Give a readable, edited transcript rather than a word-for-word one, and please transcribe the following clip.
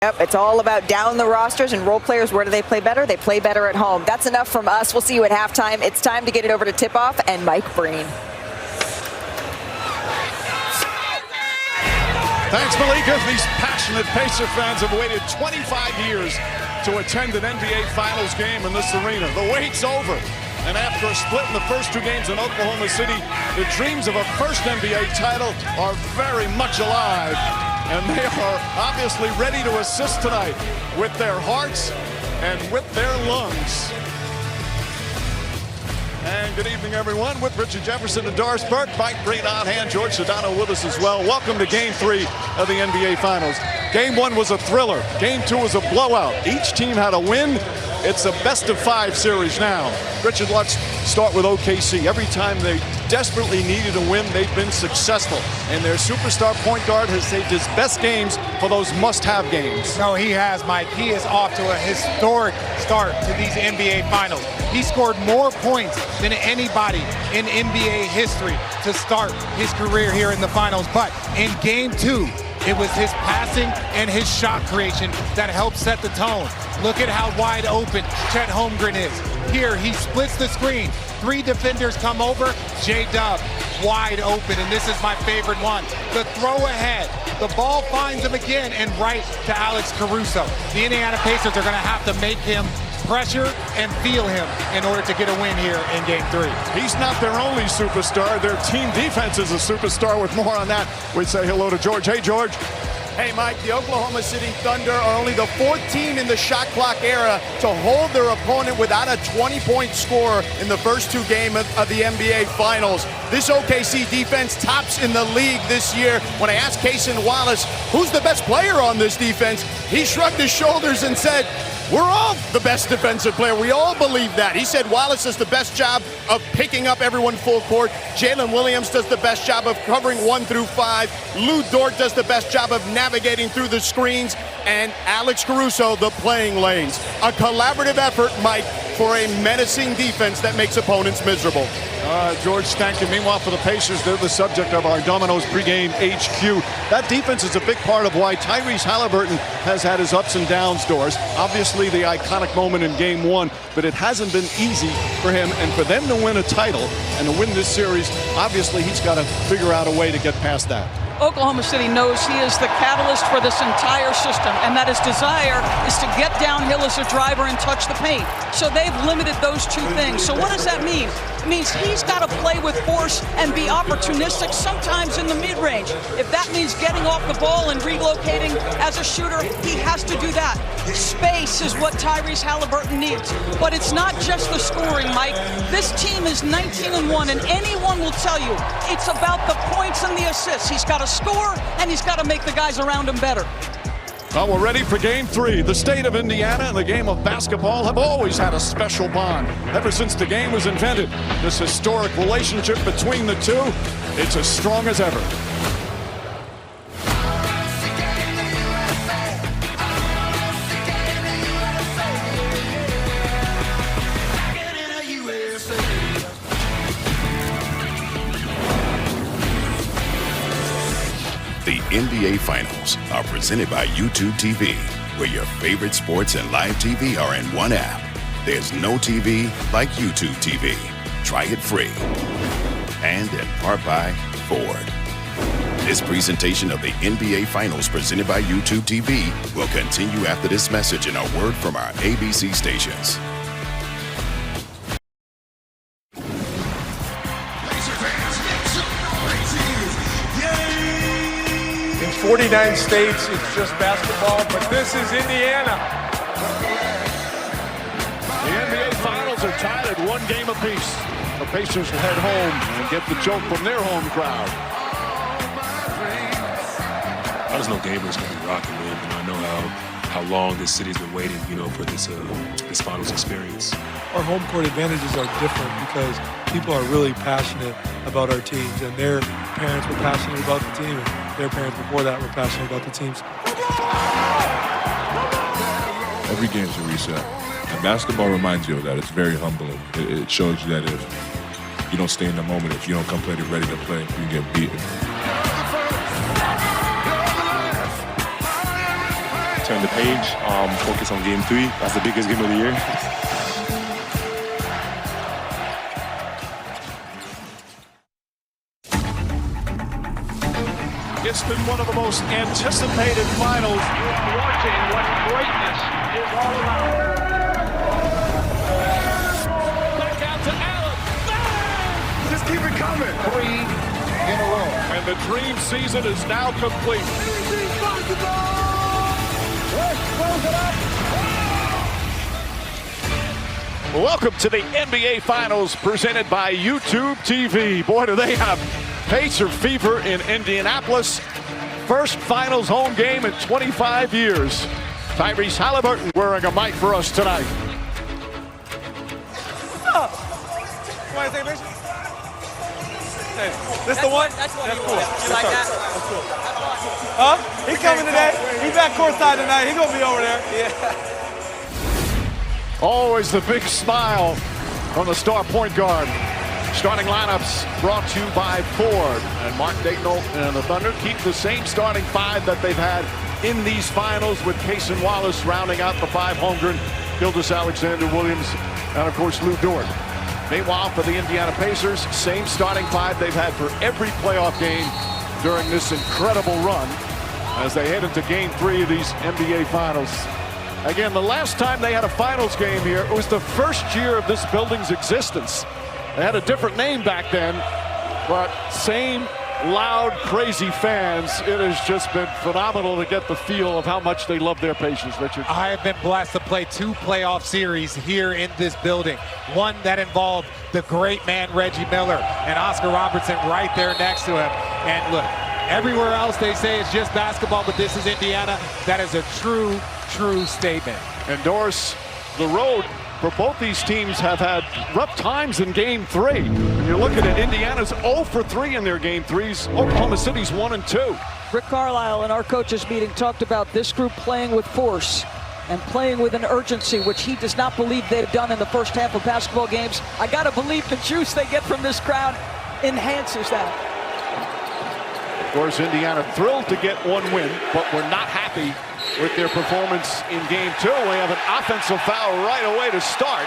Yep, it's all about down the rosters and role players. Where do they play better? They play better at home. That's enough from us. We'll see you at halftime. It's time to get it over to Tip-Off and Mike Breen. Thanks, Malika. These passionate Pacer fans have waited 25 years to attend an NBA Finals game in this arena. The wait's over. And after a split in the first 2 games in Oklahoma City, the dreams of a first NBA title are very much alive. And they are obviously ready to assist tonight with their hearts and with their lungs. And good evening, everyone, with Richard Jefferson and Doris Burke, Mike Breen on hand, George Sedano with us as well. Welcome to Game 3 of the NBA Finals. Game 1 was a thriller. Game 2 was a blowout. Each team had a win. It's a best-of-5 series now. Richard, let's start with OKC. Every time they desperately needed a win, they've been successful. And their superstar point guard has saved his best games for those must-have games. No, he has, Mike. He is off to a historic start to these NBA Finals. He scored more points than anybody in NBA history to start his career here in the Finals. But in Game 2, it was his passing and his shot creation that helped set the tone. Look at how wide open Chet Holmgren is. Here, he splits the screen. 3 defenders come over. J-Dub wide open, and this is my favorite one. The throw ahead. The ball finds him again, and right to Alex Caruso. The Indiana Pacers are going to have to make him pressure and feel him in order to get a win here in Game 3. He's not their only superstar. Their team defense is a superstar. With more on that, we say hello to George. Hey, George. Hey, Mike, the Oklahoma City Thunder are only the 4th team in the shot clock era to hold their opponent without a 20-point score in the first 2 games of the NBA Finals. This OKC defense tops in the league this year. When I asked Cason Wallace, who's the best player on this defense, he shrugged his shoulders and said, we're all the best defensive player. We all believe that. He said Wallace does the best job of picking up everyone full court. Jalen Williams does the best job of covering 1 through 5. Lou Dort does the best job of navigating through the screens. And Alex Caruso, the playing lanes. A collaborative effort, Mike, for a menacing defense that makes opponents miserable. George, thank you. Meanwhile, for the Pacers, they're the subject of our Domino's pregame HQ. That defense is a big part of why Tyrese Halliburton has had his ups and downs, Doris. Obviously, the iconic moment in Game 1, but it hasn't been easy for him. And for them to win a title and to win this series, obviously, he's got to figure out a way to get past that. Oklahoma City knows he is the catalyst for this entire system, and that his desire is to get downhill as a driver and touch the paint. So they've limited those 2 things. So what does that mean? It means he's got to play with force and be opportunistic sometimes in the mid-range. If that means getting off the ball and relocating as a shooter, he has to do that. Space is what Tyrese Halliburton needs. But it's not just the scoring, Mike. This team is 19-1, and anyone will tell you it's about the points and the assists. He's got to score, and he's got to make the guys around him better. Well, we're ready for Game 3. The state of Indiana and the game of basketball have always had a special bond. Ever since the game was invented, this historic relationship between the two, it's as strong as ever. The NBA Finals are presented by YouTube TV, where your favorite sports and live TV are in one app. There's no TV like YouTube TV. Try it free. And in part by Ford. This presentation of the NBA Finals presented by YouTube TV will continue after this message and a word from our ABC stations. In 49 states, it's just basketball, but this is Indiana. The NBA Finals are tied at 1 game apiece. The Pacers will head home and get the joke from their home crowd. I just know Gabriel's going to be rocking, man. I know how long this city's been waiting, for this finals experience. Our home court advantages are different because people are really passionate about our teams, and their parents were passionate about the team, and their parents before that were passionate about the teams. Every game's a reset, and basketball reminds you of that. It's very humbling. It shows you that if you don't stay in the moment, if you don't come play it ready to play, you can get beaten. turn the page, focus on Game 3. That's the biggest game of the year. It's been one of the most anticipated finals. Watching what greatness is all about. Back out to Allen. Bang! Just keep it coming. 3 in a row. And the dream season is now complete. Welcome to the NBA Finals presented by YouTube TV. Boy, do they have Pacer fever in Indianapolis. First finals home game in 25 years. Tyrese Halliburton wearing a mic for us tonight. Want to take a picture? Hey, this the one? That's cool. You like that? That's cool. Huh? He coming today. He back courtside tonight. He gonna be over there. Yeah. Always the big smile on the star point guard. Starting lineups brought to you by Ford. And Mark Daigneault and the Thunder keep the same starting five that they've had in these finals, with Cason Wallace rounding out the five homegrown, Gilgeous-Alexander Williams, and of course Lou Dort. Meanwhile, for the Indiana Pacers, same starting five they've had for every playoff game during this incredible run as they head into Game 3 of these NBA Finals. Again, the last time they had a finals game here, it was the first year of this building's existence. They had a different name back then, but same loud, crazy fans. It has just been phenomenal to get the feel of how much they love their Pacers, Richard. I have been blessed to play 2 playoff series here in this building. One that involved the great man Reggie Miller and Oscar Robertson right there next to him. And look, everywhere else they say it's just basketball, but this is Indiana. That is a true statement. And Doris, the road for both these teams have had rough times in Game 3. When you're looking at Indiana's 0 for 3 in their Game 3s, Oklahoma City's 1 and 2. Rick Carlisle in our coaches meeting talked about this group playing with force and playing with an urgency, which he does not believe they've done in the first half of basketball games. I got to believe the juice they get from this crowd enhances that. Of course, Indiana thrilled to get one win, but we're not happy with their performance in Game 2. We have an offensive foul right away to start.